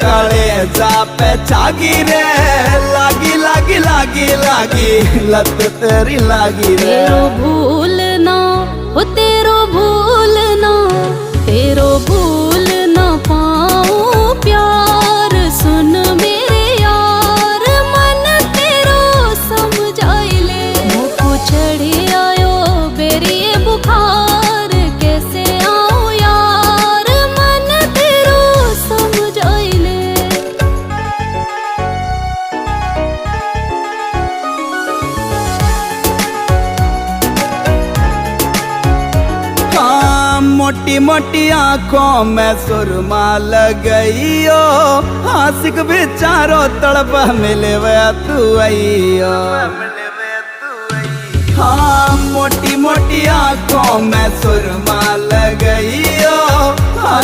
काले जापे छागी रे, लागी लागी लागी लागी लत तेरी लागी रे। तेरो भूलना हो तेरो भूलना, तेरो भूल ना पाऊं प्यार। सुन मेरे यार मन तेरो समझाई ले, मुझको चढ़ी आयो बेरी बुखार। कैसे आऊं यार मन तेरो समझाई ले। मोटी मोटी आंखों में सुरमा लगइयो, आशिक बेचारो तड़प मिले वे तू आइयो। हाँ मोटी मोटी आंखों में सुरमा लगइयो,